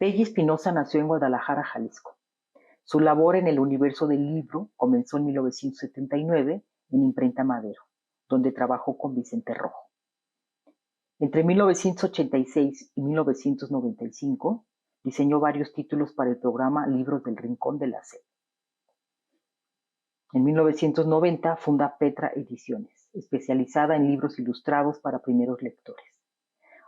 Peggy Espinosa nació en Guadalajara, Jalisco. Su labor en el universo del libro comenzó en 1979 en Imprenta Madero, donde trabajó con Vicente Rojo. Entre 1986 y 1995 diseñó varios títulos para el programa Libros del Rincón de la SEP. En 1990 funda Petra Ediciones, especializada en libros ilustrados para primeros lectores.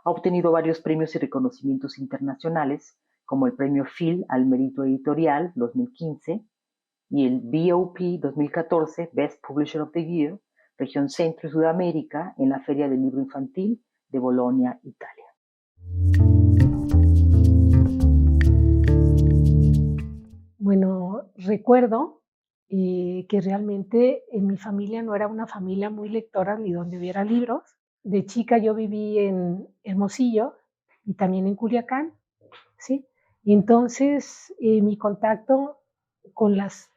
Ha obtenido varios premios y reconocimientos internacionales, como el Premio Phil al Mérito Editorial 2015 y el BOP 2014 Best Publisher of the Year, Región Centro y Sudamérica, en la Feria del Libro Infantil de Bolonia, Italia. Bueno, recuerdo que realmente en mi familia no era una familia muy lectora ni donde hubiera libros. De chica yo viví en Hermosillo y también en Culiacán, ¿sí? Y entonces mi contacto con las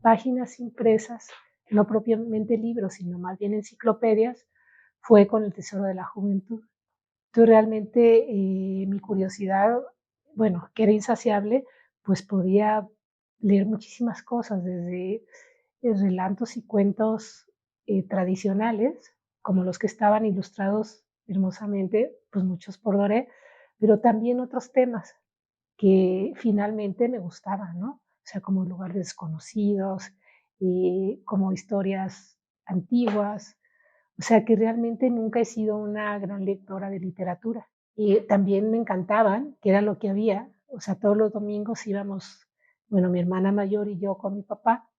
páginas impresas, no propiamente libros, sino más bien enciclopedias, fue con el Tesoro de la Juventud. Entonces realmente mi curiosidad, bueno, que era insaciable, pues podía leer muchísimas cosas, desde relatos y cuentos tradicionales, como los que estaban ilustrados hermosamente, pues muchos por Doré, pero también otros temas que finalmente me gustaban, ¿no? O sea, como lugares desconocidos, como historias antiguas, o sea, que realmente nunca he sido una gran lectora de literatura. Y también me encantaban, que era lo que había, o sea, todos los domingos íbamos, bueno, mi hermana mayor y yo con mi papá,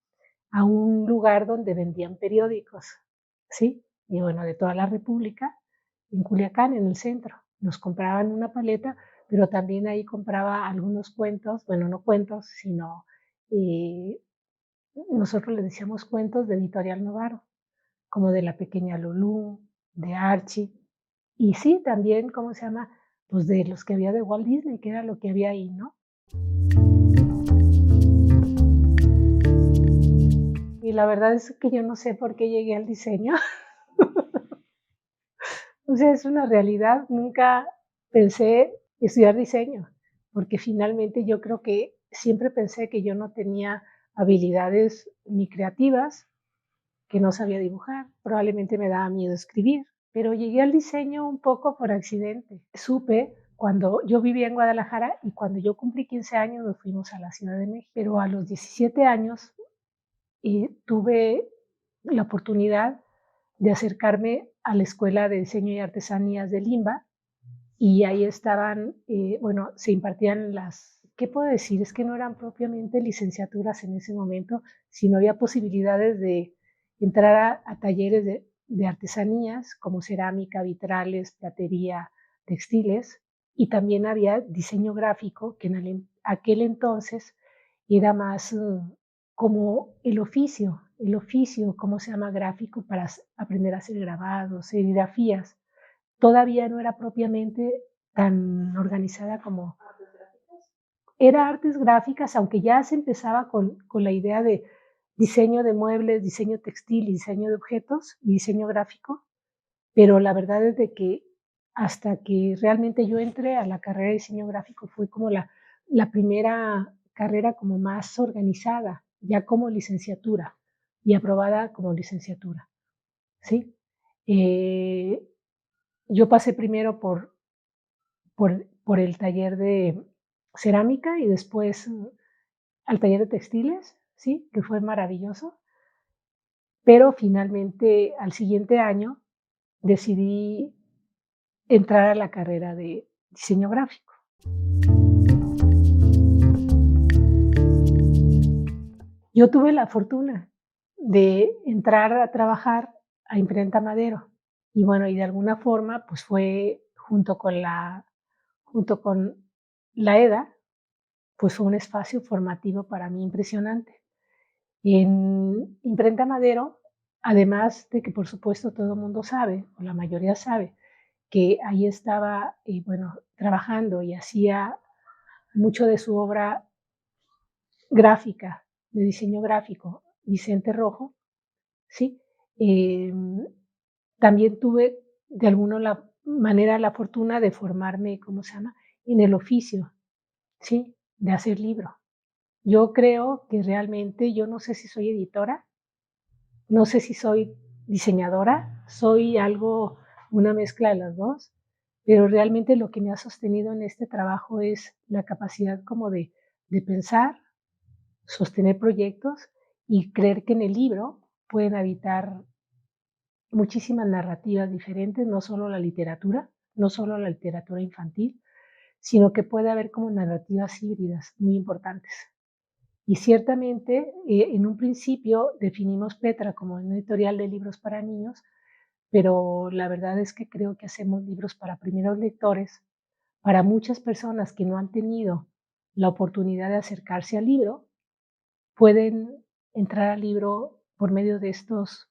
a un lugar donde vendían periódicos, ¿sí? Y bueno, de toda la República, en Culiacán, en el centro. Nos compraban una paleta, pero también ahí compraba algunos cuentos, bueno, no cuentos, sino eh, nosotros le decíamos cuentos de Editorial Novaro, como de La Pequeña Lulú, de Archie, y sí, también, ¿cómo se llama? Pues de los que había de Walt Disney, que era lo que había ahí, ¿no? Y la verdad es que yo no sé por qué llegué al diseño. O sea, es una realidad. Nunca pensé estudiar diseño, porque finalmente yo creo que siempre pensé que yo no tenía habilidades ni creativas, que no sabía dibujar, probablemente me daba miedo escribir, pero llegué al diseño un poco por accidente. Supe cuando yo vivía en Guadalajara y cuando yo cumplí 15 años nos fuimos a la Ciudad de México, pero a los 17 años tuve la oportunidad de acercarme a la Escuela de Diseño y Artesanías de Limba y ahí estaban, bueno, se impartían ¿qué puedo decir? Es que no eran propiamente licenciaturas en ese momento, sino había posibilidades de entrar a talleres de artesanías como cerámica, vitrales, platería, textiles, y también había diseño gráfico, que en aquel entonces era más como el oficio, ¿cómo se llama? Gráfico para aprender a hacer grabados, serigrafías. Todavía no era propiamente tan organizada como era artes gráficas, aunque ya se empezaba con la idea de diseño de muebles, diseño textil, diseño de objetos y diseño gráfico, pero la verdad es de que hasta que realmente yo entré a la carrera de diseño gráfico fue como la primera carrera como más organizada, ya como licenciatura y aprobada como licenciatura, ¿sí? Eh, yo pasé primero por el taller de cerámica y después al taller de textiles, ¿sí? Que fue maravilloso. Pero finalmente al siguiente año decidí entrar a la carrera de diseño gráfico. Yo tuve la fortuna de entrar a trabajar a Imprenta Madero y bueno, y de alguna forma pues fue junto con la EDA, pues fue un espacio formativo para mí impresionante. En Imprenta Madero, además de que por supuesto todo el mundo sabe, o la mayoría sabe, que ahí estaba, bueno, trabajando y hacía mucho de su obra gráfica, de diseño gráfico, Vicente Rojo, ¿sí? Eh, También tuve de alguna manera la fortuna de formarme, ¿cómo se llama?, en el oficio. ¿sí? De hacer libro. Yo creo que realmente, yo no sé si soy editora, no sé si soy diseñadora, soy algo, una mezcla de las dos, pero realmente lo que me ha sostenido en este trabajo es la capacidad como de pensar, sostener proyectos y creer que en el libro pueden habitar muchísimas narrativas diferentes, no solo la literatura, no solo la literatura infantil, sino que puede haber como narrativas híbridas muy importantes. Y ciertamente, en un principio definimos Petra como una editorial de libros para niños, pero la verdad es que creo que hacemos libros para primeros lectores, para muchas personas que no han tenido la oportunidad de acercarse al libro, pueden entrar al libro por medio de estos,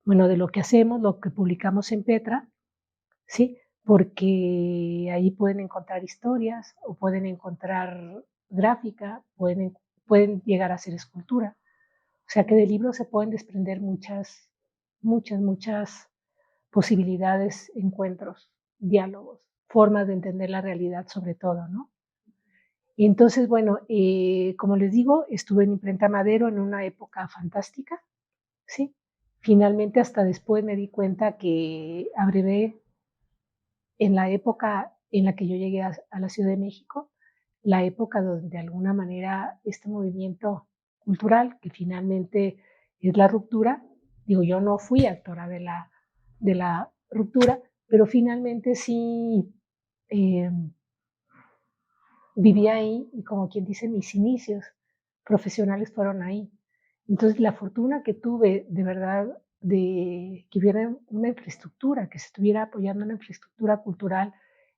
bueno, de lo que hacemos, lo que publicamos en Petra, ¿sí? Porque ahí pueden encontrar historias o pueden encontrar gráfica, pueden llegar a ser escultura. O sea que del libro se pueden desprender muchas posibilidades, encuentros, diálogos, formas de entender la realidad sobre todo, ¿no? Y entonces, bueno, como les digo, estuve en Imprenta Madero en una época fantástica, ¿sí? Finalmente, hasta después me di cuenta que abrevé en la época en la que yo llegué a la Ciudad de México, la época donde de alguna manera este movimiento cultural, que finalmente es la ruptura, digo, yo no fui actora de la ruptura, pero finalmente sí eh, viví ahí y como quien dice, mis inicios profesionales fueron ahí. Entonces, la fortuna que tuve de verdad de que hubiera una infraestructura, que se estuviera apoyando una infraestructura cultural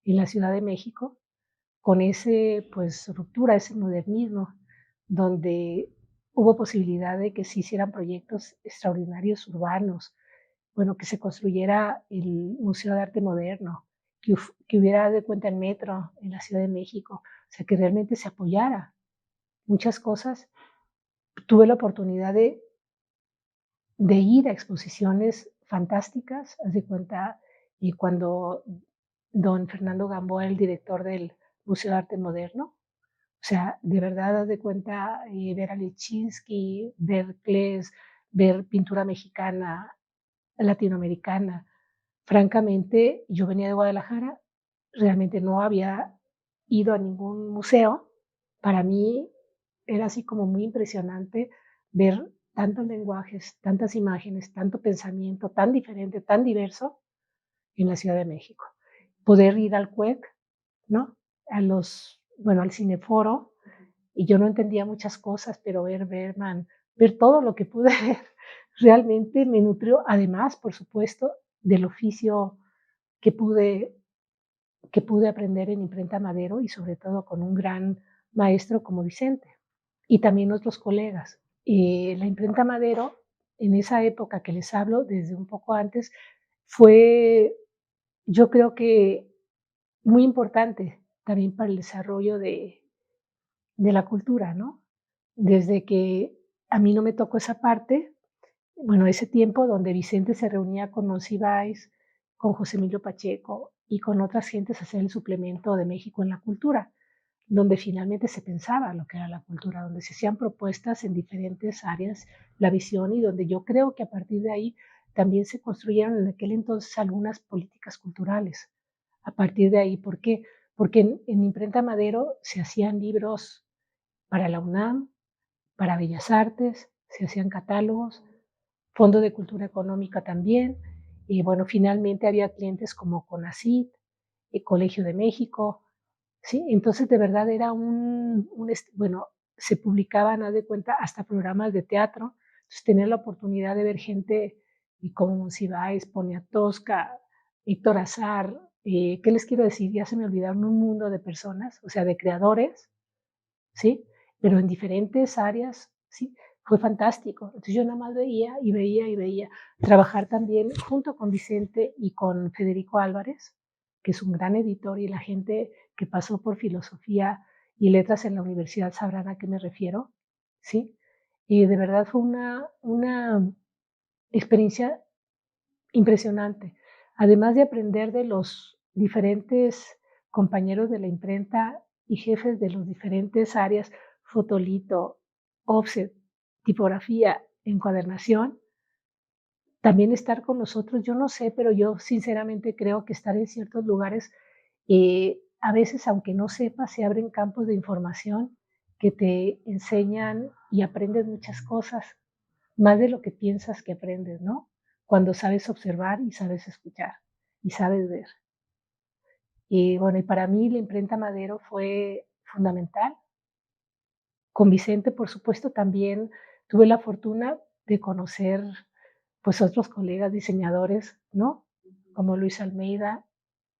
en la Ciudad de México, con ese, pues, ruptura, ese modernismo, donde hubo posibilidad de que se hicieran proyectos extraordinarios urbanos, bueno, que se construyera el Museo de Arte Moderno, que hubiera de cuenta el metro en la Ciudad de México, o sea, que realmente se apoyara muchas cosas. Tuve la oportunidad de ir a exposiciones fantásticas, haz de cuenta, y cuando don Fernando Gamboa, el director del Museo de Arte Moderno, o sea, de verdad, haz de cuenta, ver a Lichínski, ver Kles, ver pintura mexicana, latinoamericana. Francamente, yo venía de Guadalajara, realmente no había ido a ningún museo. Para mí era así como muy impresionante ver tantos lenguajes, tantas imágenes, tanto pensamiento tan diferente, tan diverso en la Ciudad de México. Poder ir al CUEC, ¿no? Bueno, al Cineforo, y yo no entendía muchas cosas, pero ver Berman, ver todo lo que pude ver, realmente me nutrió, además, por supuesto, del oficio que pude, que pude aprender en Imprenta Madero y sobre todo con un gran maestro como Vicente y también otros colegas. La Imprenta Madero, en esa época que les hablo, desde un poco antes, fue, yo creo que muy importante también para el desarrollo de la cultura, ¿no? Desde que a mí no me tocó esa parte, bueno, ese tiempo donde Vicente se reunía con Monsiváis, con José Emilio Pacheco y con otras gentes a hacer el suplemento de México en la cultura, donde finalmente se pensaba lo que era la cultura, donde se hacían propuestas en diferentes áreas, la visión, y donde yo creo que a partir de ahí también se construyeron en aquel entonces algunas políticas culturales. A partir de ahí, ¿por qué? Porque en Imprenta Madero se hacían libros para la UNAM, para Bellas Artes, se hacían catálogos, Fondo de Cultura Económica también, y bueno, finalmente había clientes como CONACYT, el Colegio de México, ¿sí? Entonces, de verdad era bueno, se publicaban, haz de cuenta, hasta programas de teatro, entonces tener la oportunidad de ver gente y como Monsiváis, Poniatowska, Héctor Azar, ¿qué les quiero decir? Ya se me olvidaron un mundo de personas, o sea, de creadores, ¿sí? Pero en diferentes áreas, ¿sí? Fue fantástico. Entonces yo nada más veía y veía y veía. Trabajar también junto con Vicente y con Federico Álvarez, que es un gran editor, y la gente que pasó por filosofía y letras en la universidad sabrán a qué me refiero, ¿sí? Y de verdad fue una experiencia impresionante. Además de aprender de los diferentes compañeros de la imprenta y jefes de las diferentes áreas, fotolito, offset, tipografía, encuadernación, también estar con nosotros, yo no sé, pero yo sinceramente creo que estar en ciertos lugares, a veces, aunque no sepas, se abren campos de información que te enseñan y aprendes muchas cosas, más de lo que piensas que aprendes, ¿no? Cuando sabes observar y sabes escuchar y sabes ver. Y bueno, y para mí la imprenta Madero fue fundamental. Con Vicente, por supuesto, también tuve la fortuna de conocer, pues, otros colegas diseñadores, ¿no? Como Luis Almeida,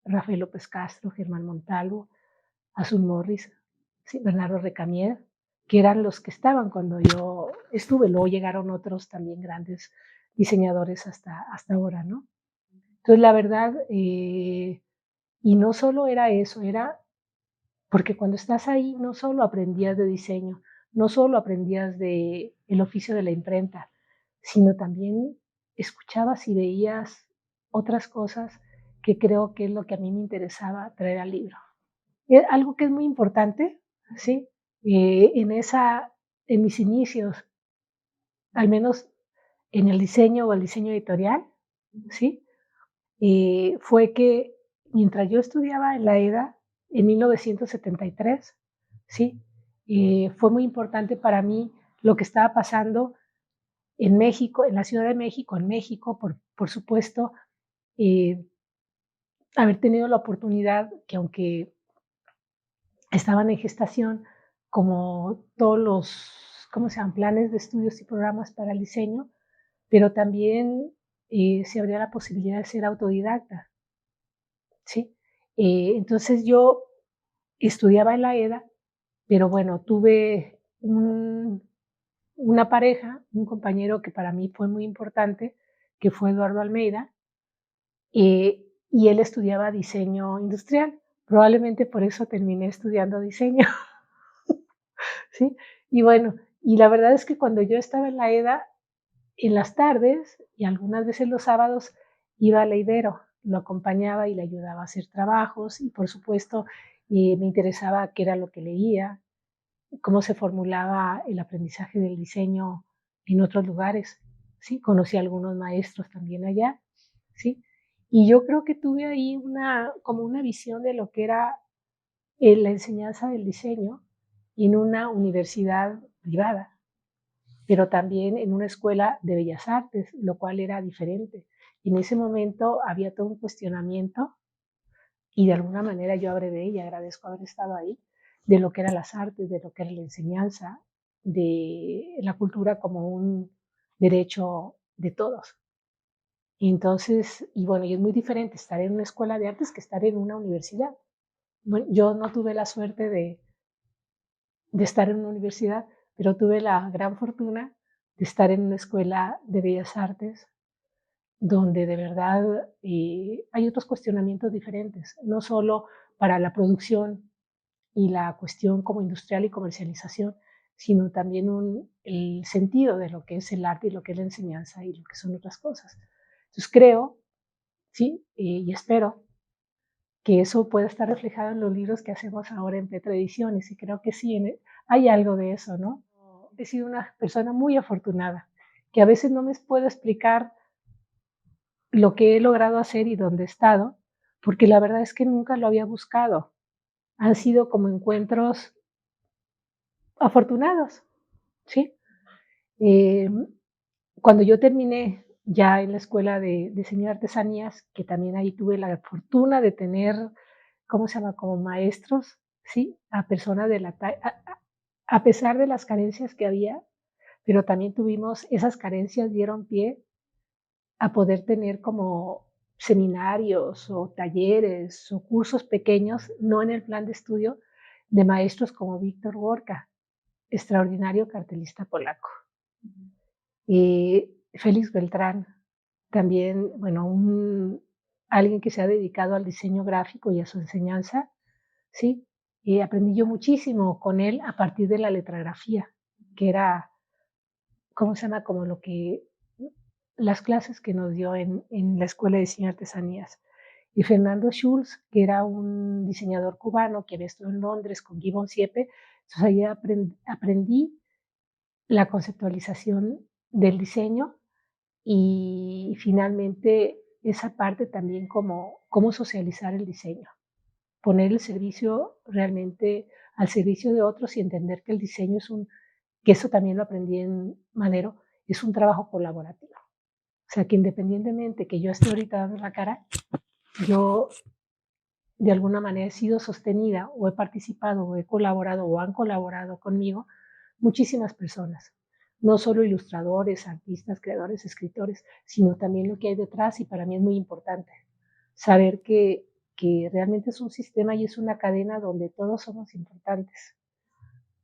Rafael López Castro, Germán Montalvo, Azul Morris, sí, Bernardo Recamier, que eran los que estaban cuando yo estuve. Luego llegaron otros también grandes diseñadores hasta ahora, ¿no? Entonces, la verdad, y no solo era eso, era porque cuando estás ahí no solo aprendías de diseño, no solo aprendías de el oficio de la imprenta, sino también escuchabas y veías otras cosas que creo que es lo que a mí me interesaba traer al libro. Algo que es muy importante, ¿sí? En en mis inicios, al menos en el diseño o el diseño editorial, ¿sí? Fue que mientras yo estudiaba en la EDA en 1973, ¿sí? Fue muy importante para mí lo que estaba pasando en México, en la Ciudad de México, en México, por supuesto, eh, haber tenido la oportunidad que aunque estaban en gestación, como todos los, ¿cómo se llaman?, planes de estudios y programas para el diseño, pero también se abría la posibilidad de ser autodidacta, ¿sí? Entonces yo estudiaba en la EDA, pero bueno, tuve una pareja, un compañero que para mí fue muy importante, que fue Eduardo Almeida, y él estudiaba diseño industrial. Probablemente por eso terminé estudiando diseño, ¿sí? Y bueno, y la verdad es que cuando yo estaba en la EDA, en las tardes y algunas veces los sábados iba a la Ibero, lo acompañaba y le ayudaba a hacer trabajos y por supuesto me interesaba qué era lo que leía, cómo se formulaba el aprendizaje del diseño en otros lugares, ¿sí? Conocí a algunos maestros también allá, ¿sí? Y yo creo que tuve ahí como una visión de lo que era la enseñanza del diseño en una universidad privada, pero también en una escuela de bellas artes, lo cual era diferente. Y en ese momento había todo un cuestionamiento y de alguna manera yo abrevé y agradezco haber estado ahí, de lo que eran las artes, de lo que era la enseñanza, de la cultura como un derecho de todos. Y entonces, y bueno, y es muy diferente estar en una escuela de artes que estar en una universidad. Bueno, yo no tuve la suerte de estar en una universidad, pero tuve la gran fortuna de estar en una escuela de bellas artes donde de verdad hay otros cuestionamientos diferentes, no solo para la producción y la cuestión como industrial y comercialización, sino también el sentido de lo que es el arte y lo que es la enseñanza y lo que son otras cosas. Entonces creo, sí, y espero que eso pueda estar reflejado en los libros que hacemos ahora en Petra Ediciones, y creo que sí, hay algo de eso, ¿no? He sido una persona muy afortunada, que a veces no me puedo explicar lo que he logrado hacer y dónde he estado, porque la verdad es que nunca lo había buscado. Han sido como encuentros afortunados, ¿sí? Eh, Cuando yo terminé ya en la escuela de diseño de artesanías, que también ahí tuve la fortuna de tener, ¿cómo se llama?, como maestros, ¿sí? A personas de a pesar de las carencias que había, pero también tuvimos, esas carencias dieron pie a poder tener como seminarios o talleres o cursos pequeños, no en el plan de estudio, de maestros como Víctor Gorka, extraordinario cartelista polaco. Félix Beltrán, también, bueno, alguien que se ha dedicado al diseño gráfico y a su enseñanza, ¿sí? Aprendí yo muchísimo con él a partir de la letrografía, que era, ¿cómo se llama? Como las clases que nos dio en la Escuela de Diseño y Artesanías. de Fernando Schulz, que era un diseñador cubano que había estado en Londres con Gibbon Siepe. Entonces ahí aprendí la conceptualización del diseño y finalmente esa parte también como cómo socializar el diseño, poner el servicio realmente al servicio de otros y entender que el diseño que eso también lo aprendí en Madero, es un trabajo colaborativo. O sea, que independientemente que yo esté ahorita dando la cara, yo de alguna manera he sido sostenida o he participado o he colaborado o han colaborado conmigo muchísimas personas, no solo ilustradores, artistas, creadores, escritores, sino también lo que hay detrás y para mí es muy importante saber que realmente es un sistema y es una cadena donde todos somos importantes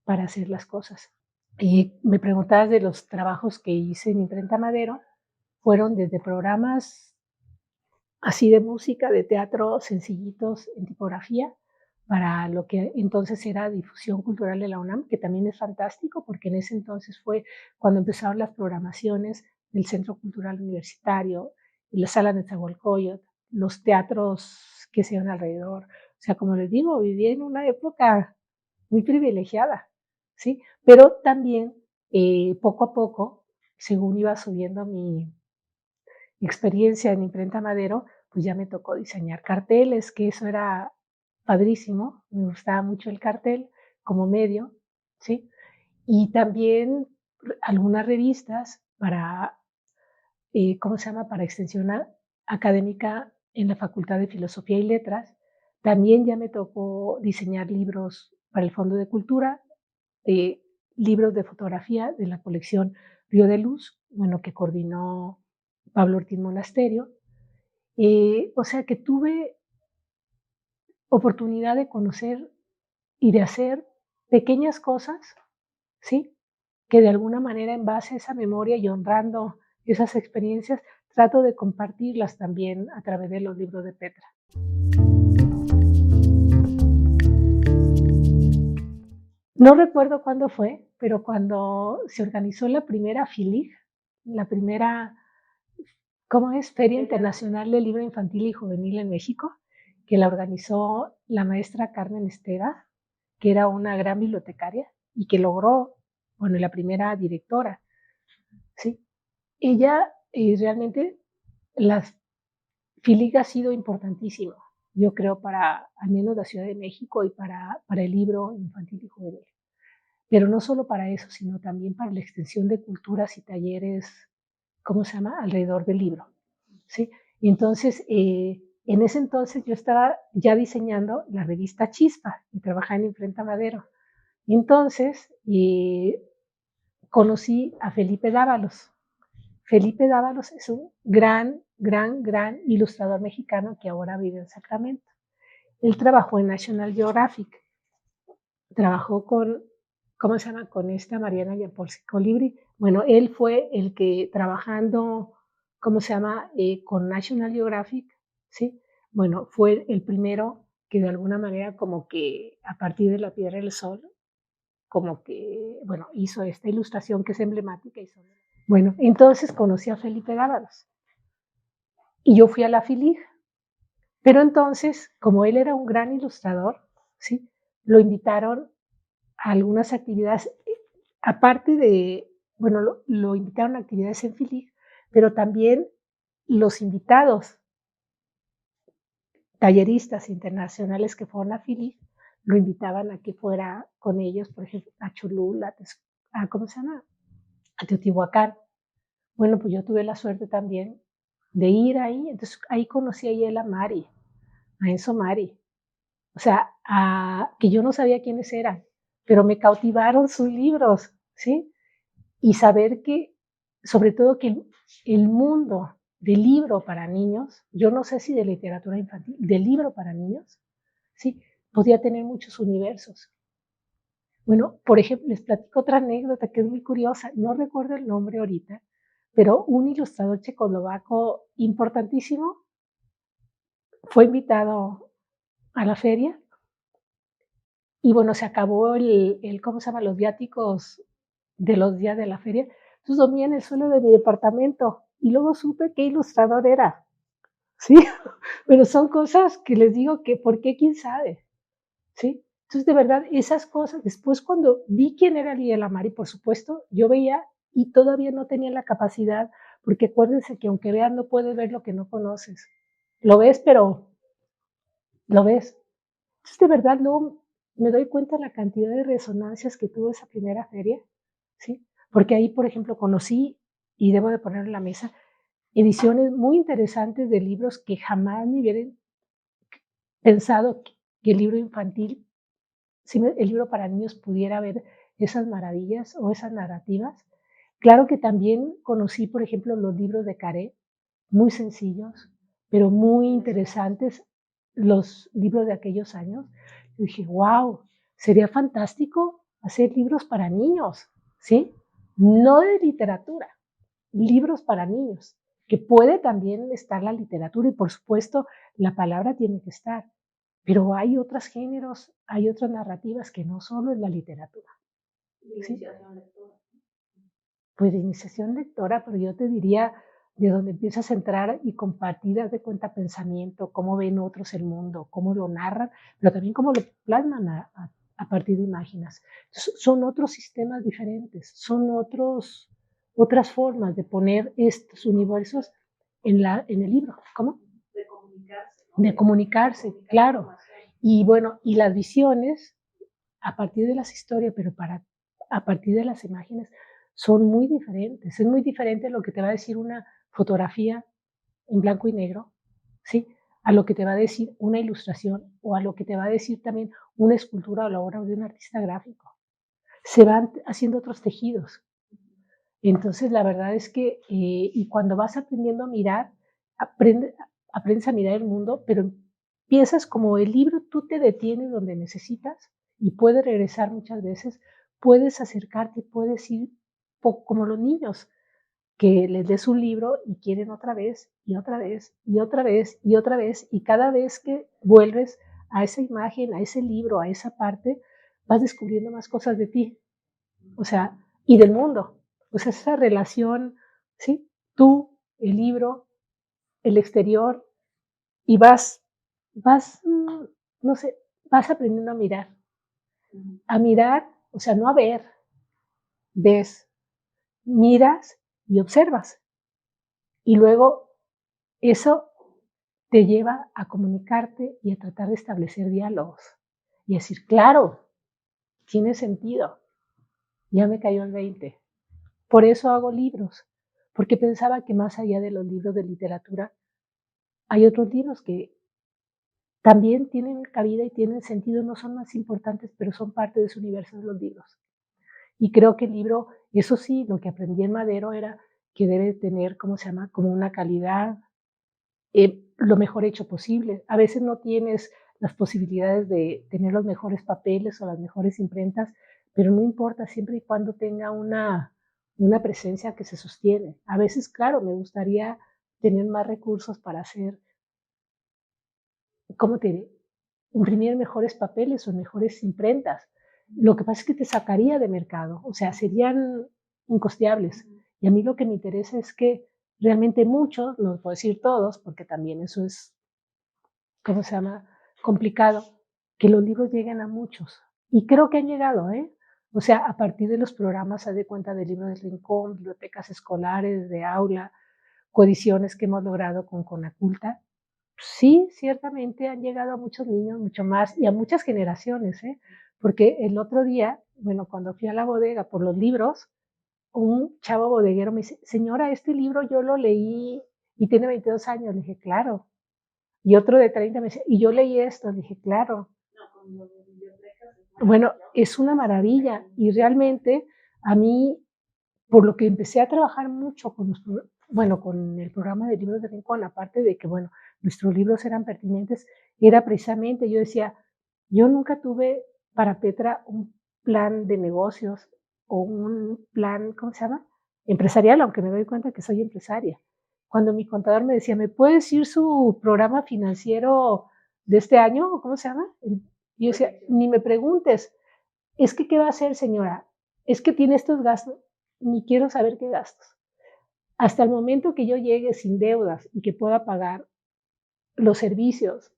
para hacer las cosas. Y me preguntabas de los trabajos que hice en Imprenta Madero, fueron desde programas así de música, de teatro, sencillitos en tipografía, para lo que entonces era difusión cultural de la UNAM, que también es fantástico, porque en ese entonces fue cuando empezaron las programaciones del Centro Cultural Universitario, la Sala Nezahualcóyotl, los teatros que se iban alrededor. O sea, como les digo, viví en una época muy privilegiada, ¿sí? Pero también, poco a poco, según iba subiendo mi experiencia en Imprenta Madero, pues ya me tocó diseñar carteles, que eso era padrísimo, me gustaba mucho el cartel como medio, ¿sí? Y también algunas revistas para, ¿cómo se llama? Para extensión académica en la Facultad de Filosofía y Letras. También ya me tocó diseñar libros para el Fondo de Cultura, eh, libros de fotografía de la colección Río de Luz, bueno, que coordinó Pablo Ortiz Monasterio. O sea que tuve oportunidad de conocer y de hacer pequeñas cosas, ¿sí? Que de alguna manera en base a esa memoria y honrando esas experiencias, trato de compartirlas también a través de los libros de Petra. No recuerdo cuándo fue, pero cuando se organizó la primera FILIG, la primera, ¿cómo es? Feria Internacional del Libro Infantil y Juvenil en México, que la organizó la maestra Carmen Esteva, que era una gran bibliotecaria y que logró, bueno, la primera directora, ¿sí? Ella realmente, las FILIG ha sido importantísimo, yo creo, para al menos la Ciudad de México y para el libro infantil y juvenil. Pero no solo para eso, sino también para la extensión de culturas y talleres, ¿cómo se llama?, alrededor del libro, ¿sí? Y entonces, en ese entonces yo estaba ya diseñando la revista Chispa y trabajaba en Imprenta Madero. Entonces, conocí a Felipe Dávalos. Felipe Dávalos es un gran ilustrador mexicano que ahora vive en Sacramento. Él trabajó en National Geographic, trabajó con, ¿cómo se llama?, con esta Mariana Yampolsky Colibri. Bueno, él fue el que trabajando, ¿cómo se llama?, con National Geographic, ¿sí? Bueno, fue el primero que de alguna manera como que a partir de La Piedra del Sol, como que, bueno, hizo esta ilustración que es emblemática. Bueno, entonces conocí a Felipe Dávalos y yo fui a la FILIG, pero entonces, como él era un gran ilustrador, ¿sí?, lo invitaron a algunas actividades, aparte de, bueno, lo invitaron a actividades en FILIG, pero también los invitados, talleristas internacionales que fueron a FILIG, lo invitaban a que fuera con ellos, por ejemplo, a Cholula, ¿cómo se llama?, a Teotihuacán. Bueno, pues yo tuve la suerte también de ir ahí, entonces ahí conocí a Yela Mari, a Enzo Mari, o sea, que yo no sabía quiénes eran, pero me cautivaron sus libros, ¿sí? Y saber que, sobre todo que el mundo del libro para niños, yo no sé si de literatura infantil, del libro para niños, ¿sí?, podía tener muchos universos. Bueno, por ejemplo, les platico otra anécdota que es muy curiosa, no recuerdo el nombre ahorita, pero un ilustrador checoslovaco importantísimo fue invitado a la feria y bueno, se acabó ¿cómo se llama?, los viáticos de los días de la feria. Entonces dormía en el suelo de mi departamento y luego supe qué ilustrador era, ¿sí? Pero son cosas que les digo que, ¿por qué? ¿Quién sabe? ¿Sí? Entonces, de verdad, esas cosas, después cuando vi quién era Lidia Lamar, y por supuesto, yo veía y todavía no tenía la capacidad, porque acuérdense que aunque veas, no puedes ver lo que no conoces. Lo ves, pero lo ves. Entonces, de verdad, luego me doy cuenta de la cantidad de resonancias que tuvo esa primera feria, ¿sí? Porque ahí, por ejemplo, conocí, y debo de poner en la mesa, ediciones muy interesantes de libros que jamás me hubieran pensado que el libro infantil, si el libro para niños pudiera ver esas maravillas o esas narrativas. Claro que también conocí, por ejemplo, los libros de Caré, muy sencillos, pero muy interesantes, los libros de aquellos años. Yo dije, wow, sería fantástico hacer libros para niños, ¿sí? No de literatura, libros para niños, que puede también estar la literatura y por supuesto la palabra tiene que estar, pero hay otros géneros, hay otras narrativas que no solo es la literatura. ¿Sí? Pues de iniciación lectora, pero yo te diría de donde empiezas a entrar y compartir, haz de cuenta, pensamiento, cómo ven otros el mundo, cómo lo narran, pero también cómo lo plasman a partir de imágenes. Son otros sistemas diferentes, son otras formas de poner estos universos en el libro. ¿Cómo? De comunicarse, claro. Y bueno, y las visiones a partir de las historias, pero a partir de las imágenes, son muy diferentes. Es muy diferente lo que te va a decir una fotografía en blanco y negro, ¿sí? A lo que te va a decir una ilustración o a lo que te va a decir también una escultura o la obra de un artista gráfico. Se van haciendo otros tejidos. Entonces, la verdad es que, y cuando vas aprendiendo a mirar, aprende, aprendes a mirar el mundo, pero empiezas como el libro, tú te detienes donde necesitas y puedes regresar muchas veces, puedes acercarte, puedes ir como los niños, que les des un libro y quieren otra vez y otra vez y otra vez y otra vez, y cada vez que vuelves a esa imagen, a ese libro, a esa parte, vas descubriendo más cosas de ti, o sea, y del mundo. O sea, esa relación, ¿sí? Tú, el libro, el exterior, y no sé, vas aprendiendo a mirar, o sea, no a ver, ves, miras y observas. Y luego eso te lleva a comunicarte y a tratar de establecer diálogos. Y decir, claro, tiene sentido, ya me cayó el 20. Por eso hago libros, porque pensaba que más allá de los libros de literatura, hay otros libros que también tienen cabida y tienen sentido, no son más importantes, pero son parte de su universo de los libros. Y creo que el libro, eso sí, lo que aprendí en Madero era que debe tener, ¿cómo se llama? Como una calidad, lo mejor hecho posible. A veces no tienes las posibilidades de tener los mejores papeles o las mejores imprentas, pero no importa, siempre y cuando tenga una presencia que se sostiene. A veces, claro, me gustaría tener más recursos para hacer, ¿cómo te diré? Imprimir mejores papeles o mejores imprentas. Lo que pasa es que te sacaría de mercado, o sea, serían incosteables. Y a mí lo que me interesa es que realmente muchos, no puedo decir todos, porque también eso es, ¿cómo se llama? Complicado, que los libros lleguen a muchos. Y creo que han llegado, ¿eh? O sea, a partir de los programas, haz de cuenta de Libros del Rincón, bibliotecas escolares, de aula, coediciones que hemos logrado con Conaculta, sí, ciertamente han llegado a muchos niños, mucho más, y a muchas generaciones, ¿eh? Porque el otro día, bueno, cuando fui a la bodega por los libros, un chavo bodeguero me dice, señora, este libro yo lo leí y tiene 22 años. Le dije, claro. Y otro de 30 me dice, y yo leí esto. Le dije, claro. Bueno, es una maravilla y realmente a mí, por lo que empecé a trabajar mucho con bueno, con el programa de libros de Rincón, aparte de que, bueno, nuestros libros eran pertinentes, era precisamente, yo decía, yo nunca tuve para Petra un plan de negocios o un plan, ¿cómo se llama? Empresarial, aunque me doy cuenta que soy empresaria. Cuando mi contador me decía, ¿me puede decir su programa financiero de este año? ¿Cómo se llama? Y yo decía, ni me preguntes, es que, ¿qué va a hacer, señora? Es que tiene estos gastos, ni quiero saber qué gastos. Hasta el momento que yo llegue sin deudas y que pueda pagar, los servicios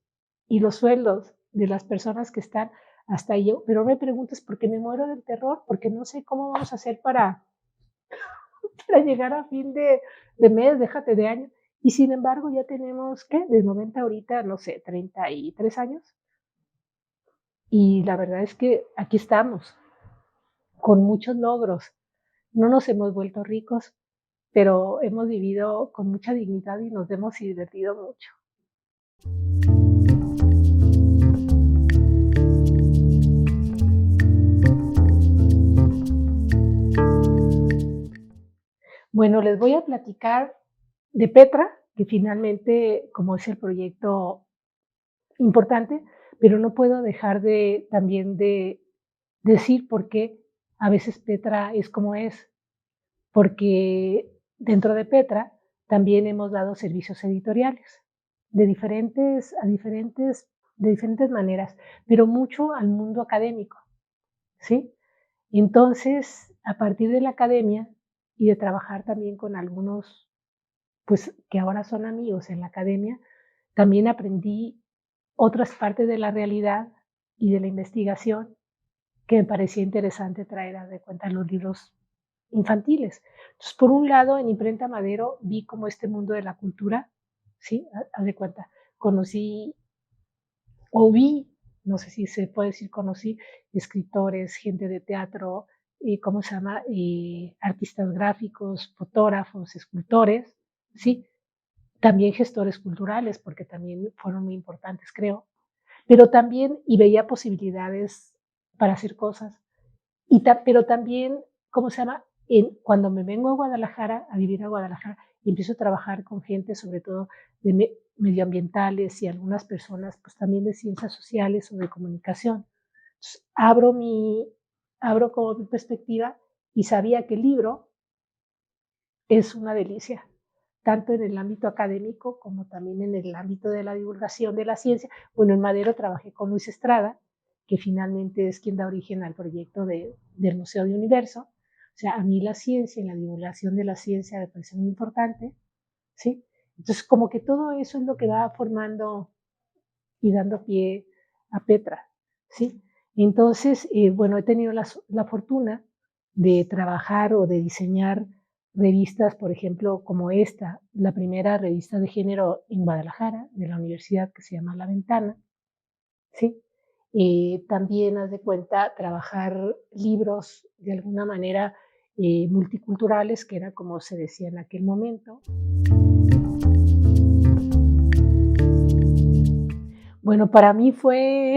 y los sueldos de las personas que están hasta ahí. Pero no me preguntes porque me muero del terror, porque no sé cómo vamos a hacer para llegar a fin de mes, déjate de año. Y sin embargo, ya tenemos, ¿qué? De 90 ahorita, no sé, 33 años. Y la verdad es que aquí estamos, con muchos logros. No nos hemos vuelto ricos, pero hemos vivido con mucha dignidad y nos hemos divertido mucho. Bueno, les voy a platicar de Petra, que finalmente, como es el proyecto importante, pero no puedo dejar de también de decir por qué a veces Petra es como es, porque dentro de Petra también hemos dado servicios editoriales de diferentes maneras, pero mucho al mundo académico, ¿sí? Entonces, a partir de la academia y de trabajar también con algunos, pues que ahora son amigos en la academia, también aprendí otras partes de la realidad y de la investigación que me parecía interesante traer a de cuenta los libros infantiles. Entonces, por un lado, en Imprenta Madero vi como este mundo de la cultura, ¿sí? Haz de cuenta, conocí o vi, no sé si se puede decir conocí, escritores, gente de teatro, ¿cómo se llama? Artistas gráficos, fotógrafos, escultores, ¿sí? También gestores culturales, porque también fueron muy importantes, creo. Pero también, y veía posibilidades para hacer cosas. Pero también, ¿cómo se llama? Cuando me vengo a Guadalajara, a vivir a Guadalajara, y empiezo a trabajar con gente, sobre todo de medioambientales y algunas personas, pues también de ciencias sociales o de comunicación. Entonces, abro como mi perspectiva y sabía que el libro es una delicia, tanto en el ámbito académico como también en el ámbito de la divulgación de la ciencia. Bueno, en Madero trabajé con Luis Estrada, que finalmente es quien da origen al proyecto del Museo de Universo. O sea, a mí la ciencia y la divulgación de la ciencia me parece muy importante, ¿sí? Entonces, como que todo eso es lo que va formando y dando pie a Petra, ¿sí? Entonces, bueno, he tenido la fortuna de trabajar o de diseñar revistas, por ejemplo, como esta, la primera revista de género en Guadalajara, de la universidad, que se llama La Ventana, ¿sí? También, haz de cuenta, trabajar libros de alguna manera multiculturales, que era como se decía en aquel momento. Bueno, para mí fue,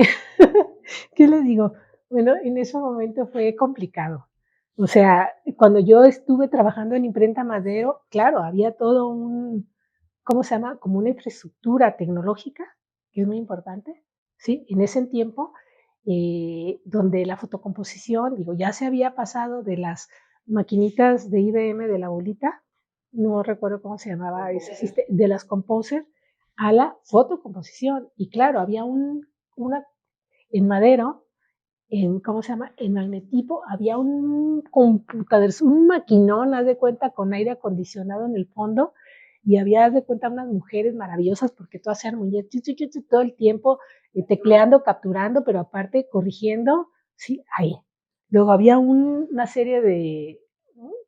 ¿qué les digo? Bueno, en ese momento fue complicado. O sea, cuando yo estuve trabajando en Imprenta Madero, claro, había todo ¿cómo se llama? Como una infraestructura tecnológica, que es muy importante, ¿sí? En ese tiempo, donde la fotocomposición, digo, ya se había pasado de las maquinitas de IBM de la bolita, no recuerdo cómo se llamaba ese de las Composer, a la fotocomposición. Y claro, había una en Madero, ¿cómo se llama? En Magnetipo, había un computador, un maquinón, haz de cuenta, con aire acondicionado en el fondo, y había, haz de cuenta, unas mujeres maravillosas, porque todas hacían muñecas todo el tiempo, tecleando, capturando, pero aparte corrigiendo, sí, ahí. Luego había una serie de,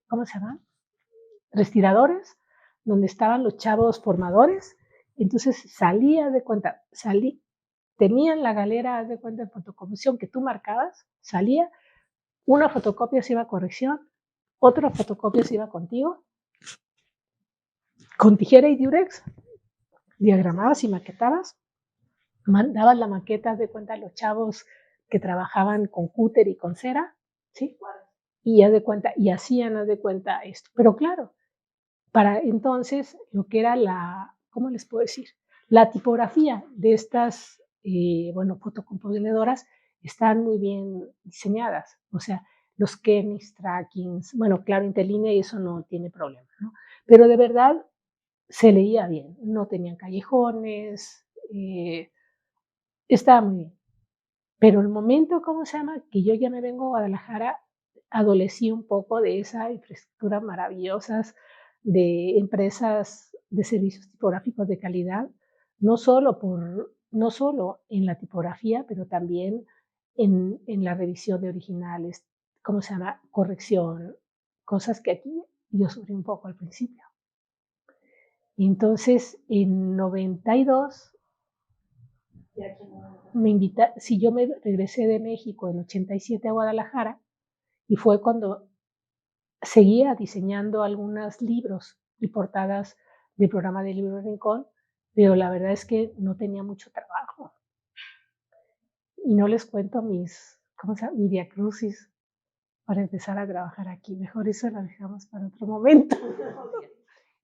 ¿cómo se llama? Respiradores, donde estaban los chavos formadores. Entonces salía de cuenta, tenían la galera de cuenta de fotocomisión que tú marcabas, salía, una fotocopia se iba a corrección, otra fotocopia se iba contigo, con tijera y diurex, diagramabas y maquetabas, mandabas la maqueta de cuenta a los chavos que trabajaban con cúter y con cera, ¿sí? Y ya de cuenta, y hacían de cuenta esto. Pero claro, para entonces lo que era ¿cómo les puedo decir? La tipografía de estas, bueno, fotocomponedoras están muy bien diseñadas, o sea, los kemis, trackings, bueno, claro, interlínea y eso no tiene problema, ¿no? Pero de verdad se leía bien, no tenían callejones, estaba muy bien. Pero el momento, ¿cómo se llama? Que yo ya me vengo a Guadalajara, adolecí un poco de esa infraestructura maravillosas de empresas de servicios tipográficos de calidad, no solo en la tipografía, pero también en la revisión de originales, ¿cómo se llama? Corrección, cosas que aquí yo sufrí un poco al principio. Y entonces, en 92, yo me regresé de México en 87 a Guadalajara, y fue cuando seguía diseñando algunos libros y portadas del programa de Libro Rincón, pero la verdad es que no tenía mucho trabajo. Y no les cuento mi viacrucis para empezar a trabajar aquí. Mejor eso lo dejamos para otro momento.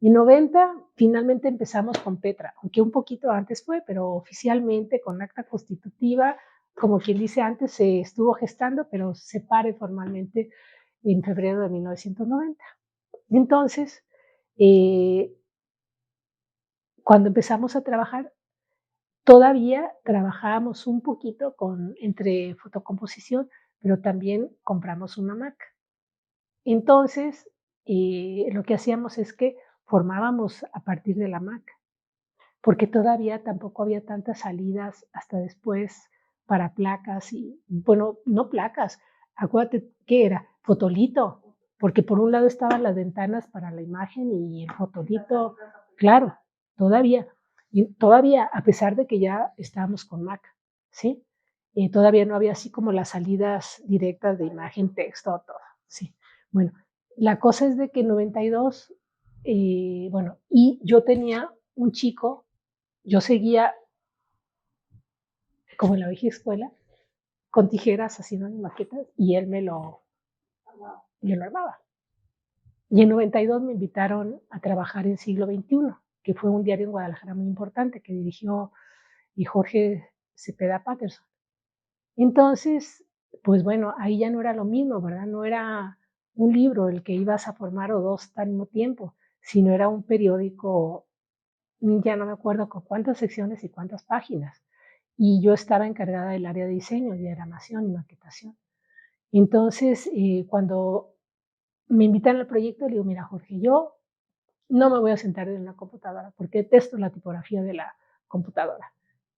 En 90 finalmente empezamos con Petra, aunque un poquito antes fue, pero oficialmente con acta constitutiva, como quien dice antes, se estuvo gestando, pero se pare formalmente en febrero de 1990. Entonces, eh, cuando empezamos a trabajar, todavía trabajábamos un poquito entre fotocomposición, pero también compramos una Mac. Entonces, lo que hacíamos es que formábamos a partir de la Mac, porque todavía tampoco había tantas salidas hasta después para placas y, bueno, no placas, acuérdate que era fotolito, porque por un lado estaban las ventanas para la imagen y el fotolito, claro, todavía, y todavía, a pesar de que ya estábamos con Mac, ¿sí? Todavía no había así como las salidas directas de imagen, texto, todo, ¿sí? Bueno, la cosa es de que en 92, bueno, y yo tenía un chico, yo seguía como en la vieja escuela, con tijeras haciendo mis maquetas y él yo lo armaba. Y en 92 me invitaron a trabajar en Siglo XXI, que fue un diario en Guadalajara muy importante que dirigió Jorge Cepeda Patterson. Entonces, pues bueno, ahí ya no era lo mismo, ¿verdad? No era un libro el que ibas a formar o dos al mismo tiempo, sino era un periódico, ya no me acuerdo con cuántas secciones y cuántas páginas. Y yo estaba encargada del área de diseño, diagramación y maquetación. Entonces, cuando me invitan al proyecto, le digo, mira, Jorge, yo no me voy a sentar en una computadora porque detesto la tipografía de la computadora.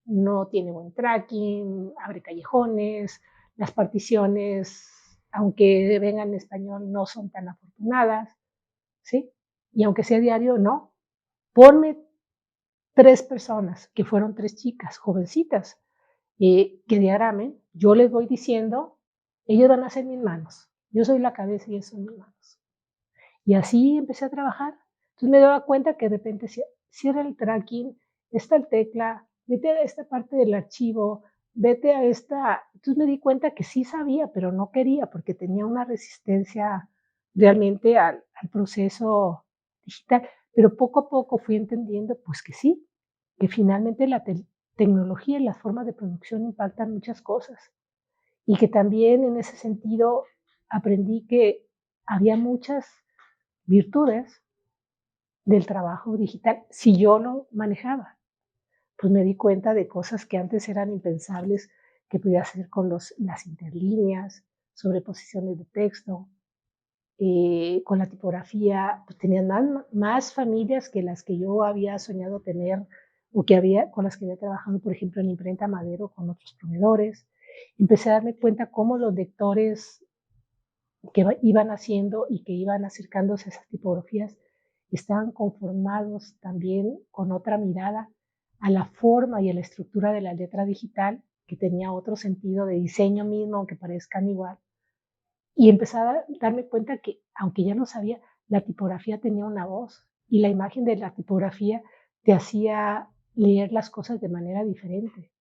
No tiene buen tracking, abre callejones, las particiones, aunque vengan en español, no son tan afortunadas, ¿sí? Y aunque sea diario, no. Ponme 3 personas, que fueron 3 chicas, jovencitas, que diagramen, yo les voy diciendo, ellos van a ser mis manos, yo soy la cabeza y ellos son mis manos. Y así empecé a trabajar. Entonces me daba cuenta que de repente cierra el tracking, esta tecla, vete a esta parte del archivo, vete a esta. Entonces me di cuenta que sí sabía, pero no quería porque tenía una resistencia realmente al proceso digital. Pero poco a poco fui entendiendo pues que sí, que finalmente la tecnología y las formas de producción impactan muchas cosas. Y que también en ese sentido aprendí que había muchas virtudes del trabajo digital si yo lo manejaba. Pues me di cuenta de cosas que antes eran impensables que podía hacer con las interlíneas, sobreposiciones de texto, con la tipografía, pues tenían más familias que las que yo había soñado tener o con las que había trabajado, por ejemplo, en imprenta Madero con otros proveedores. Empecé a darme cuenta cómo los lectores que iban haciendo y que iban acercándose a esas tipografías estaban conformados también con otra mirada a la forma y a la estructura de la letra digital, que tenía otro sentido de diseño mismo, aunque parezcan igual. Y empecé a darme cuenta que, aunque ya no sabía, la tipografía tenía una voz y la imagen de la tipografía te hacía leer las cosas de manera diferente.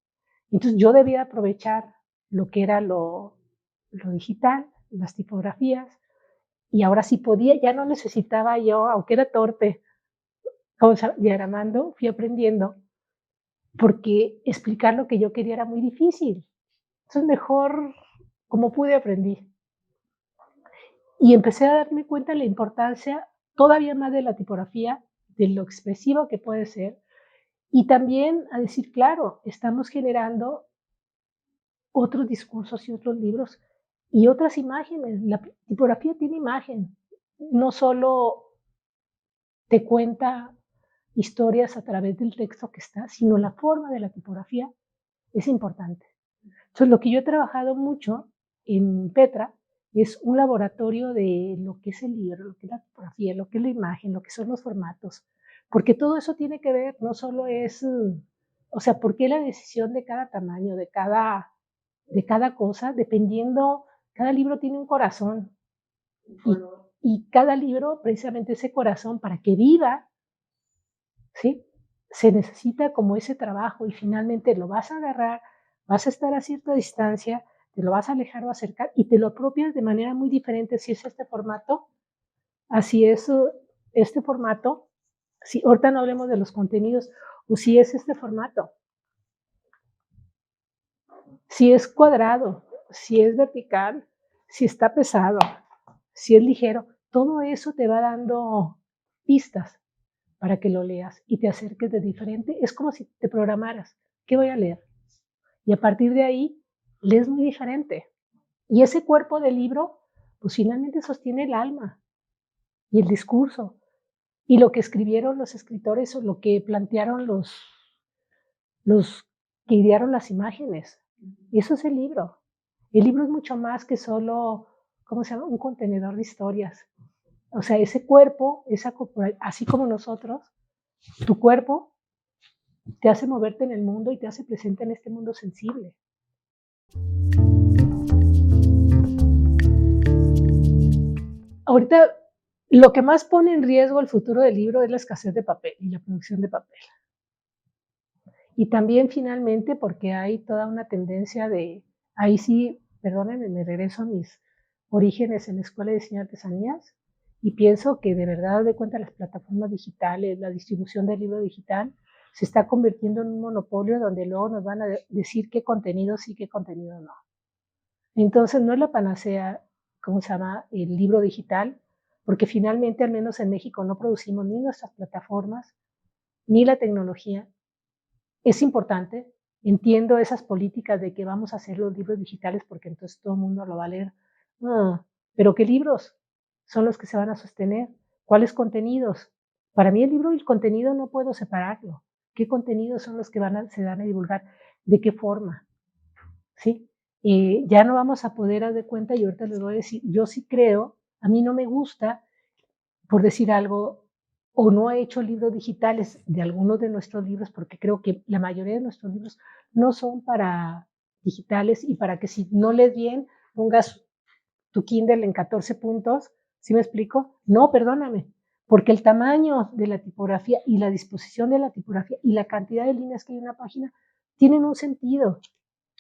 Entonces yo debía aprovechar lo que era lo digital, las tipografías, y ahora sí podía, ya no necesitaba yo, aunque era torpe, diagramando, fui aprendiendo, porque explicar lo que yo quería era muy difícil. Entonces mejor, como pude, aprendí. Y empecé a darme cuenta de la importancia todavía más de la tipografía, de lo expresivo que puede ser, y también a decir, claro, estamos generando otros discursos y otros libros y otras imágenes. La tipografía tiene imagen, no solo te cuenta historias a través del texto que está, sino la forma de la tipografía es importante. Entonces, lo que yo he trabajado mucho en Petra es un laboratorio de lo que es el libro, lo que es la tipografía, lo que es la imagen, lo que son los formatos, porque todo eso tiene que ver, no solo es, o sea, ¿por qué la decisión de cada tamaño, de cada cosa, dependiendo, cada libro tiene un corazón y, y cada libro, precisamente ese corazón, para que viva, ¿sí? Se necesita como ese trabajo y finalmente lo vas a agarrar, vas a estar a cierta distancia, te lo vas a alejar o acercar y te lo apropias de manera muy diferente si es este formato, así es este formato, si ahorita no hablemos de los contenidos, o si es este formato, si es cuadrado, si es vertical, si está pesado, si es ligero, todo eso te va dando pistas para que lo leas y te acerques de diferente. Es como si te programaras, ¿qué voy a leer? Y a partir de ahí, lees muy diferente. Y ese cuerpo del libro, pues finalmente sostiene el alma y el discurso. Y lo que escribieron los escritores o lo que plantearon los que idearon las imágenes. Eso es el libro. El libro es mucho más que solo, ¿cómo se llama? Un contenedor de historias. O sea, ese cuerpo, así como nosotros, tu cuerpo te hace moverte en el mundo y te hace presente en este mundo sensible. Ahorita, lo que más pone en riesgo el futuro del libro es la escasez de papel y la producción de papel. Y también finalmente porque hay toda una tendencia de, ahí sí, perdónenme, me regreso a mis orígenes en la Escuela de Diseño de Artesanías y pienso que de verdad de cuenta las plataformas digitales, la distribución del libro digital, se está convirtiendo en un monopolio donde luego nos van a decir qué contenido sí, qué contenido no. Entonces no es la panacea, ¿cómo se llama?, el libro digital, porque finalmente, al menos en México, no producimos ni nuestras plataformas, ni la tecnología. Es importante, entiendo esas políticas de que vamos a hacer los libros digitales porque entonces todo el mundo lo va a leer. Pero ¿qué libros son los que se van a sostener? ¿Cuáles contenidos? Para mí el libro y el contenido no puedo separarlo. ¿Qué contenidos son los que se van a divulgar? ¿De qué forma? ¿Sí? Ya no vamos a poder dar de cuenta, y ahorita les voy a decir, yo sí creo, a mí no me gusta, por decir algo, o no he hecho libros digitales de algunos de nuestros libros, porque creo que la mayoría de nuestros libros no son para digitales y para que si no lees bien, pongas tu Kindle en 14 puntos, ¿sí me explico? No, perdóname, porque el tamaño de la tipografía y la disposición de la tipografía y la cantidad de líneas que hay en una página tienen un sentido.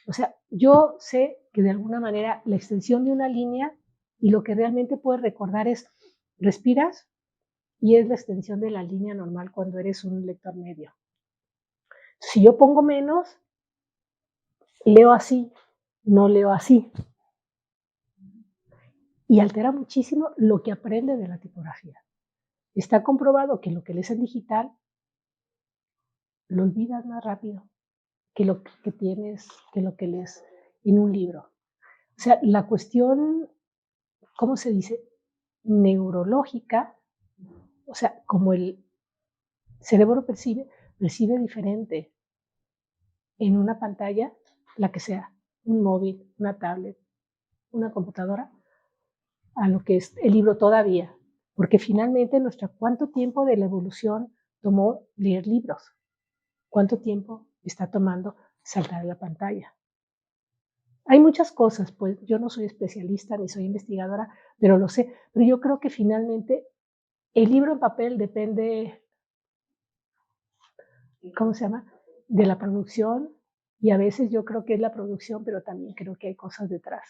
O sea, yo sé que de alguna manera la extensión de una línea y lo que realmente puedes recordar es, respiras y es la extensión de la línea normal cuando eres un lector medio. Si yo pongo menos, leo así, no leo así. Y altera muchísimo lo que aprende de la tipografía. Está comprobado que lo que lees en digital lo olvidas más rápido que lo que tienes, que lo que lees en un libro. O sea, la cuestión, ¿cómo se dice? Neurológica, o sea, como el cerebro percibe diferente en una pantalla, la que sea, un móvil, una tablet, una computadora, a lo que es el libro todavía. Porque finalmente, ¿cuánto tiempo de la evolución tomó leer libros? ¿Cuánto tiempo está tomando saltar a la pantalla? Hay muchas cosas, pues yo no soy especialista ni soy investigadora, pero lo sé. Pero yo creo que finalmente el libro en papel depende, ¿cómo se llama?, de la producción, y a veces yo creo que es la producción, pero también creo que hay cosas detrás.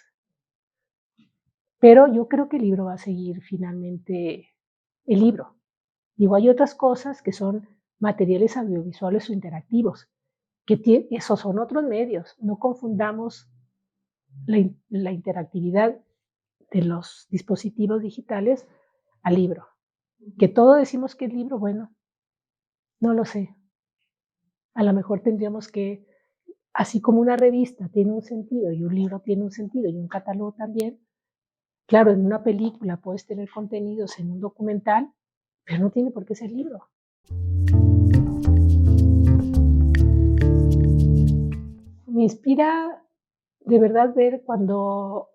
Pero yo creo que el libro va a seguir finalmente el libro. Digo, hay otras cosas que son materiales audiovisuales o interactivos, que esos son otros medios. No confundamos la interactividad de los dispositivos digitales al libro. Que todo decimos que es libro, bueno, no lo sé. A lo mejor tendríamos que, así como una revista tiene un sentido y un libro tiene un sentido y un catálogo también, claro, en una película puedes tener contenidos en un documental, pero no tiene por qué ser libro. Me inspira de verdad ver cuando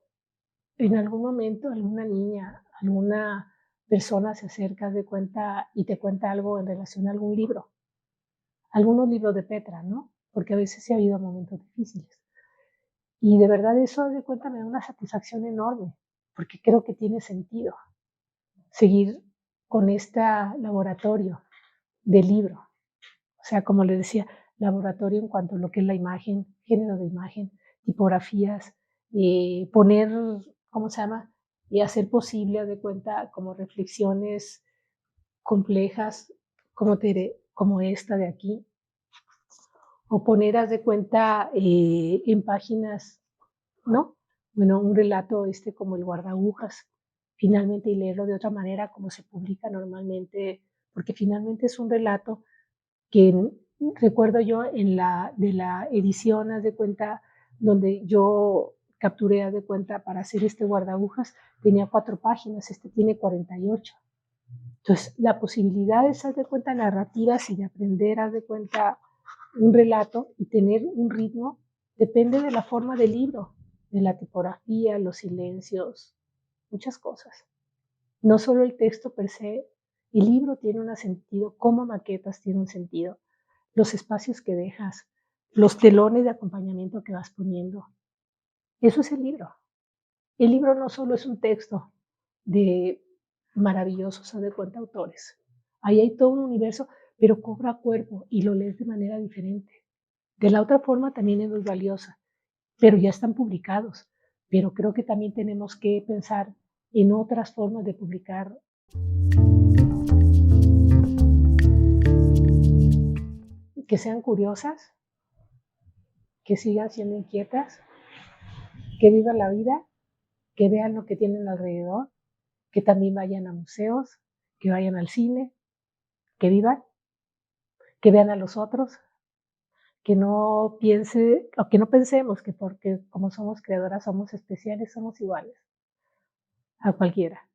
en algún momento alguna niña, alguna persona se acerca de cuenta y te cuenta algo en relación a algún libro, algunos libros de Petra, ¿no? Porque a veces sí ha habido momentos difíciles. Y de verdad eso de cuenta me da una satisfacción enorme, porque creo que tiene sentido seguir con este laboratorio del libro. O sea, como les decía, laboratorio en cuanto a lo que es la imagen, género de imagen, tipografías, poner, ¿cómo se llama? Y hacer posible, haz de cuenta, como reflexiones complejas, como, como esta de aquí, o poner, haz de cuenta, en páginas, ¿no? Bueno, un relato como el guardagujas, finalmente, y leerlo de otra manera, como se publica normalmente, porque finalmente es un relato que recuerdo yo de la edición, haz de cuenta, donde yo capturé, haz de cuenta, para hacer este guardagujas, tenía 4 páginas, este tiene 48. Entonces, la posibilidad es, haz de cuenta, narrativas y de aprender, haz de cuenta, un relato y tener un ritmo, depende de la forma del libro, de la tipografía, los silencios, muchas cosas. No solo el texto per se, el libro tiene un sentido, como maquetas tiene un sentido, los espacios que dejas, los telones de acompañamiento que vas poniendo. Eso es el libro. El libro no solo es un texto de maravillosos, haz de cuenta, autores. Ahí hay todo un universo, pero cobra cuerpo y lo lees de manera diferente. De la otra forma también es muy valiosa, pero ya están publicados. Pero creo que también tenemos que pensar en otras formas de publicar que sean curiosas, que sigan siendo inquietas, que vivan la vida, que vean lo que tienen alrededor, que también vayan a museos, que vayan al cine, que vivan, que vean a los otros, que no piense, o que no pensemos que porque como somos creadoras somos especiales, somos iguales a cualquiera.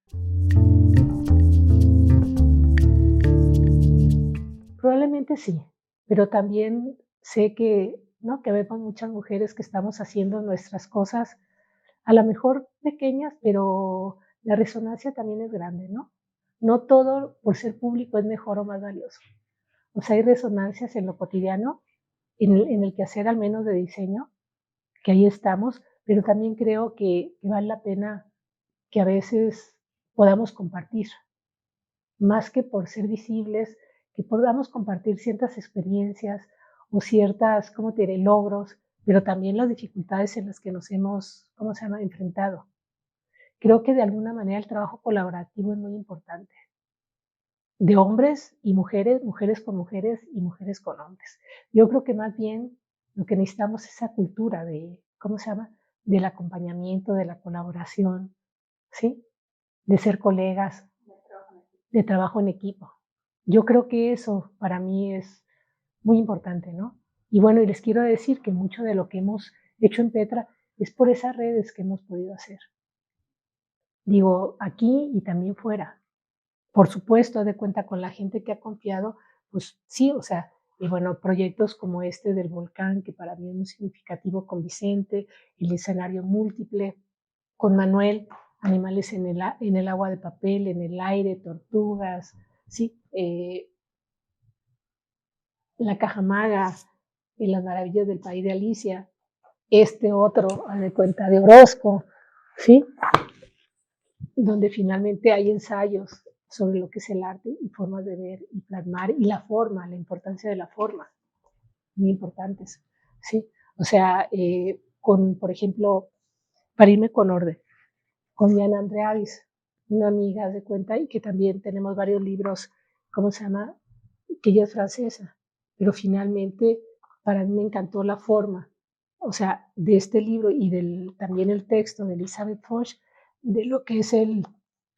Probablemente sí, pero también sé que, ¿no? Que vemos muchas mujeres que estamos haciendo nuestras cosas, a lo mejor pequeñas, pero la resonancia también es grande, ¿no? No todo por ser público es mejor o más valioso. O sea, hay resonancias en lo cotidiano, en el quehacer al menos de diseño, que ahí estamos, pero también creo que vale la pena que a veces podamos compartir, más que por ser visibles, que podamos compartir ciertas experiencias o ciertas, ¿cómo te diré?, logros, pero también las dificultades en las que nos hemos, ¿cómo se llama?, enfrentado. Creo que de alguna manera el trabajo colaborativo es muy importante, de hombres y mujeres, mujeres con mujeres y mujeres con hombres. Yo creo que más bien lo que necesitamos es esa cultura de, ¿cómo se llama?, del acompañamiento, de la colaboración, ¿sí? De ser colegas, de trabajo en equipo. Yo creo que eso para mí es muy importante, ¿no? Y bueno, y les quiero decir que mucho de lo que hemos hecho en Petra es por esas redes que hemos podido hacer. Digo, aquí y también fuera. Por supuesto, haz de cuenta con la gente que ha confiado, pues sí, o sea, y bueno, proyectos como este del volcán, que para mí es muy significativo con Vicente, el escenario múltiple, con Manuel, animales en el agua de papel, en el aire, tortugas, sí, la cajamaga, en las maravillas del país de Alicia, este otro, haz de cuenta, de Orozco, sí, donde finalmente hay ensayos sobre lo que es el arte y formas de ver y plasmar y la forma, la importancia de la forma, muy importantes, ¿sí? O sea, por ejemplo, para irme con orden, con Diana Andreavis, una amiga de cuenta y que también tenemos varios libros, ¿cómo se llama? Que ella es francesa, pero finalmente para mí me encantó la forma, o sea, de este libro y también el texto de Elizabeth Foch, de lo que es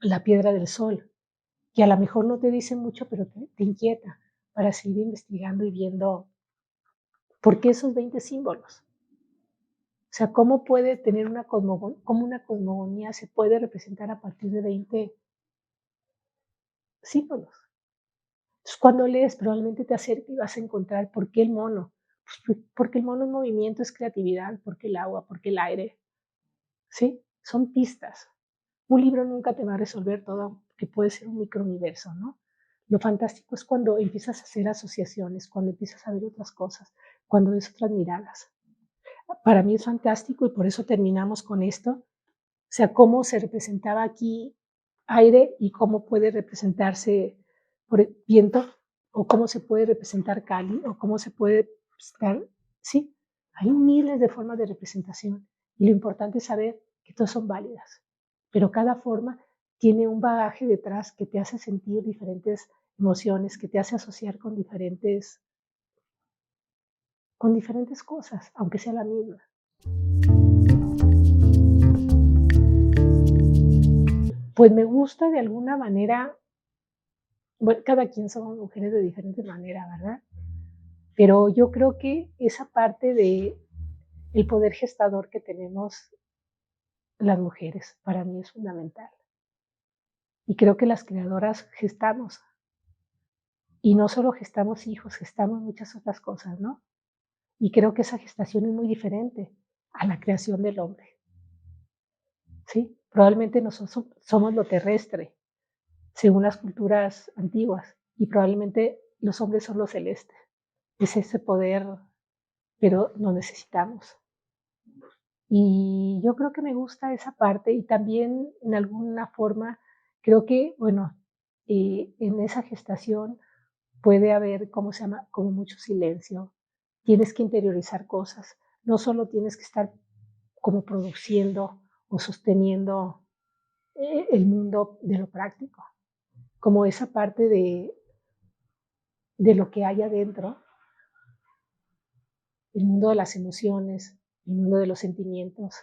la piedra del sol, que a lo mejor no te dice mucho, pero te inquieta para seguir investigando y viendo por qué esos 20 símbolos. O sea, cómo puede tener cómo una cosmogonía se puede representar a partir de 20 símbolos. Entonces, cuando lees, probablemente te acerques y vas a encontrar por qué el mono, Porque el mono en movimiento es creatividad, porque el agua, porque el aire, ¿sí? Son pistas. Un libro nunca te va a resolver todo, que puede ser un microuniverso, ¿no? Lo fantástico es cuando empiezas a hacer asociaciones, cuando empiezas a ver otras cosas, cuando ves otras miradas. Para mí es fantástico y por eso terminamos con esto. O sea, cómo se representaba aquí aire y cómo puede representarse por viento, o cómo se puede representar Cali, o cómo se puede representar, sí, hay miles de formas de representación y lo importante es saber que todas son válidas, pero cada forma tiene un bagaje detrás que te hace sentir diferentes emociones, que te hace asociar con diferentes cosas, aunque sea la misma. Pues me gusta de alguna manera, bueno, cada quien somos mujeres de diferente manera, ¿verdad? Pero yo creo que esa parte de el poder gestador que tenemos las mujeres para mí es fundamental. Y creo que las creadoras gestamos. Y no solo gestamos hijos, gestamos muchas otras cosas, ¿no? Y creo que esa gestación es muy diferente a la creación del hombre, ¿sí? Probablemente nosotros somos lo terrestre, según las culturas antiguas, y probablemente los hombres son lo celeste. Es ese poder, pero lo necesitamos. Y yo creo que me gusta esa parte y también en alguna forma creo que, bueno, en esa gestación puede haber, ¿cómo se llama? Como mucho silencio. Tienes que interiorizar cosas. No solo tienes que estar como produciendo o sosteniendo el mundo de lo práctico, como esa parte de lo que hay adentro, el mundo de las emociones, el mundo de los sentimientos.